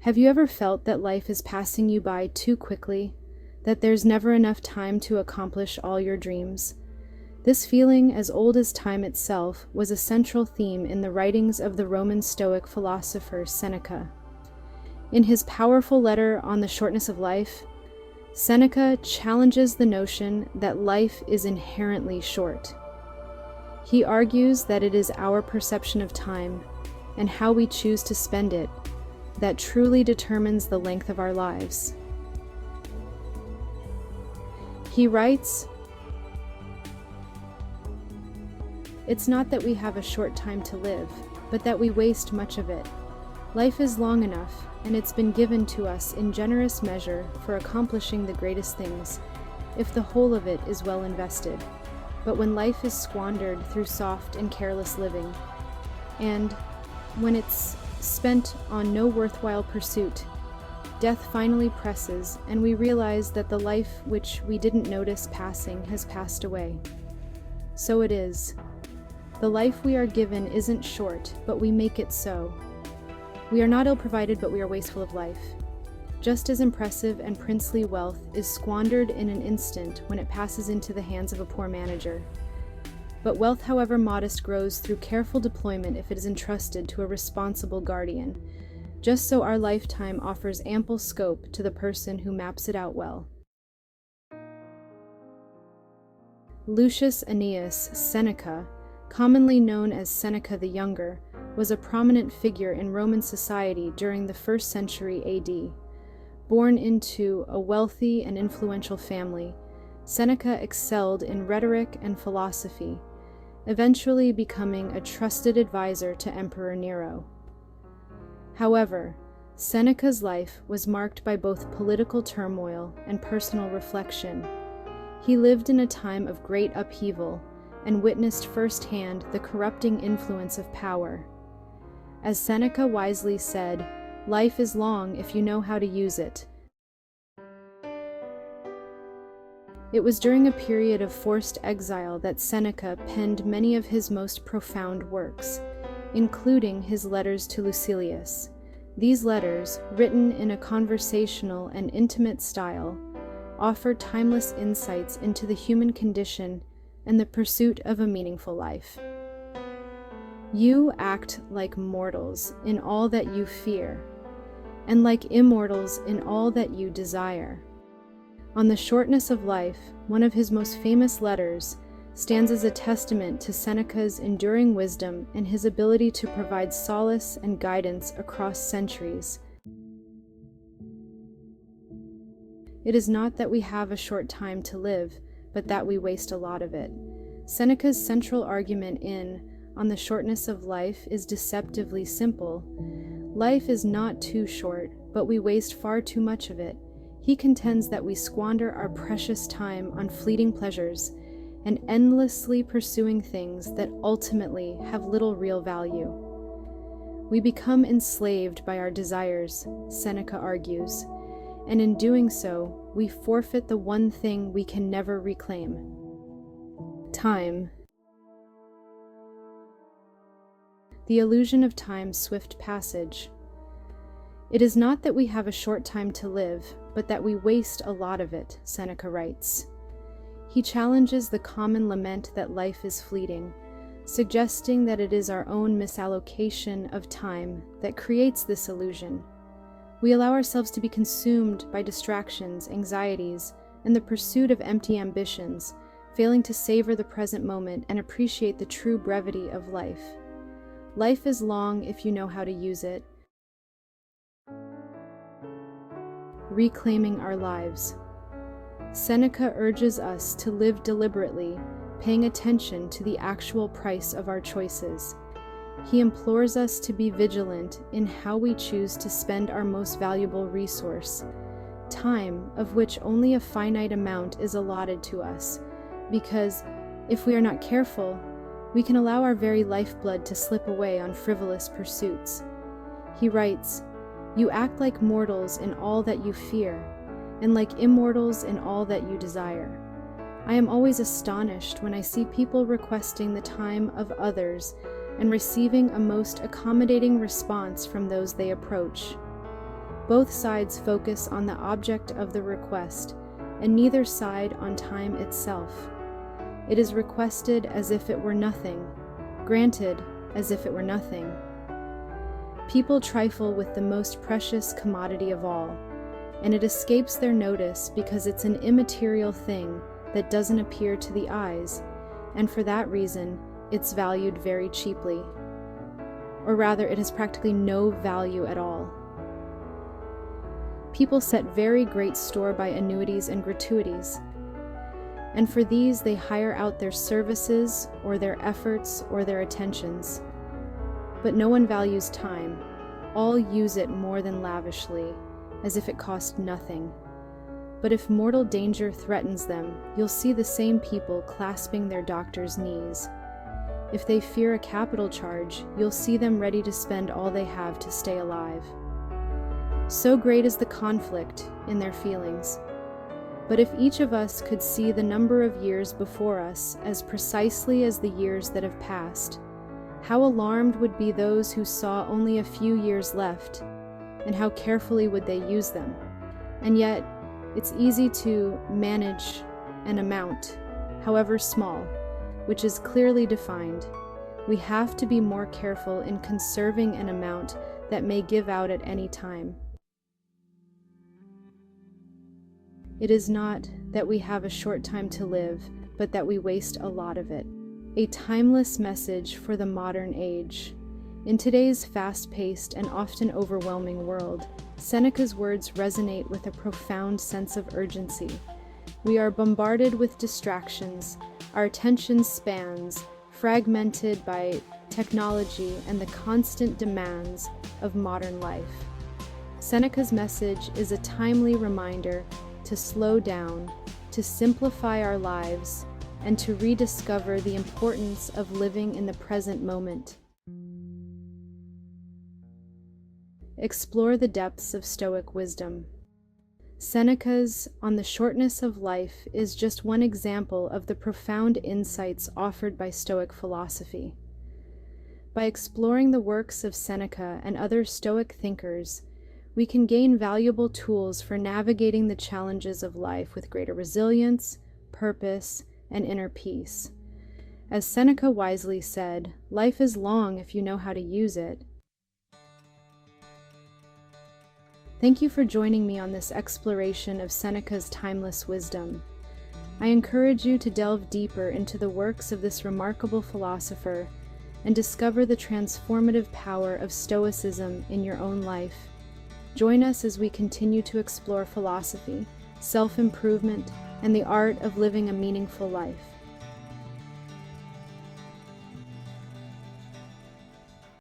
Have you ever felt that life is passing you by too quickly, that there's never enough time to accomplish all your dreams? This feeling, as old as time itself, was a central theme in the writings of the Roman Stoic philosopher Seneca. In his powerful letter on the shortness of life, Seneca challenges the notion that life is inherently short. He argues that it is our perception of time and how we choose to spend it that truly determines the length of our lives. He writes, "It's not that we have a short time to live, but that we waste much of it. Life is long enough, and it's been given to us in generous measure for accomplishing the greatest things, if the whole of it is well invested. But when life is squandered through soft and careless living, and when it's spent on no worthwhile pursuit, death finally presses, and we realize that the life which we didn't notice passing has passed away. So it is. The life we are given isn't short, but we make it so. We are not ill-provided, but we are wasteful of life. Just as impressive and princely wealth is squandered in an instant when it passes into the hands of a poor manager. But wealth, however modest, grows through careful deployment if it is entrusted to a responsible guardian. Just so our lifetime offers ample scope to the person who maps it out well." Lucius Annaeus Seneca, commonly known as Seneca the Younger, was a prominent figure in Roman society during the 1st century AD. Born into a wealthy and influential family, Seneca excelled in rhetoric and philosophy, eventually becoming a trusted advisor to Emperor Nero. However, Seneca's life was marked by both political turmoil and personal reflection. He lived in a time of great upheaval and witnessed firsthand the corrupting influence of power. As Seneca wisely said, "Life is long if you know how to use it." It was during a period of forced exile that Seneca penned many of his most profound works, including his letters to Lucilius. These letters, written in a conversational and intimate style, offer timeless insights into the human condition and the pursuit of a meaningful life. "You act like mortals in all that you fear, and like immortals in all that you desire." On the shortness of life, one of his most famous letters stands as a testament to Seneca's enduring wisdom and his ability to provide solace and guidance across centuries. "It is not that we have a short time to live, but that we waste a lot of it." Seneca's central argument on the shortness of life is deceptively simple. Life is not too short, but we waste far too much of it. He contends that we squander our precious time on fleeting pleasures and endlessly pursuing things that ultimately have little real value. We become enslaved by our desires, Seneca argues, and in doing so, we forfeit the one thing we can never reclaim: time. The illusion of time's swift passage. "It is not that we have a short time to live, but that we waste a lot of it," Seneca writes. He challenges the common lament that life is fleeting, suggesting that it is our own misallocation of time that creates this illusion. We allow ourselves to be consumed by distractions, anxieties, and the pursuit of empty ambitions, failing to savor the present moment and appreciate the true brevity of life. Life is long if you know how to use it. Reclaiming our lives. Seneca urges us to live deliberately, paying attention to the actual price of our choices. He implores us to be vigilant in how we choose to spend our most valuable resource, time, of which only a finite amount is allotted to us, because, if we are not careful, we can allow our very lifeblood to slip away on frivolous pursuits. He writes, "You act like mortals in all that you fear, and like immortals in all that you desire." I am always astonished when I see people requesting the time of others and receiving a most accommodating response from those they approach. Both sides focus on the object of the request, and neither side on time itself. It is requested as if it were nothing, granted as if it were nothing. People trifle with the most precious commodity of all, and it escapes their notice because it's an immaterial thing that doesn't appear to the eyes, and for that reason, it's valued very cheaply. Or rather, it has practically no value at all. People set very great store by annuities and gratuities, and for these they hire out their services or their efforts or their attentions. But no one values time. All use it more than lavishly, as if it cost nothing. But if mortal danger threatens them, you'll see the same people clasping their doctor's knees. If they fear a capital charge, you'll see them ready to spend all they have to stay alive. So great is the conflict in their feelings. But if each of us could see the number of years before us as precisely as the years that have passed, how alarmed would be those who saw only a few years left, and how carefully would they use them. And yet, it's easy to manage an amount, however small, which is clearly defined. We have to be more careful in conserving an amount that may give out at any time. It is not that we have a short time to live, but that we waste a lot of it. A timeless message for the modern age. In today's fast-paced and often overwhelming world, Seneca's words resonate with a profound sense of urgency. We are bombarded with distractions, our attention spans fragmented by technology and the constant demands of modern life. Seneca's message is a timely reminder to slow down, to simplify our lives, and to rediscover the importance of living in the present moment. Explore the depths of Stoic wisdom. Seneca's On the Shortness of Life is just one example of the profound insights offered by Stoic philosophy. By exploring the works of Seneca and other Stoic thinkers, we can gain valuable tools for navigating the challenges of life with greater resilience, purpose, and inner peace. As Seneca wisely said, life is long if you know how to use it. Thank you for joining me on this exploration of Seneca's timeless wisdom. I encourage you to delve deeper into the works of this remarkable philosopher and discover the transformative power of Stoicism in your own life. Join us as we continue to explore philosophy, self-improvement, and the art of living a meaningful life.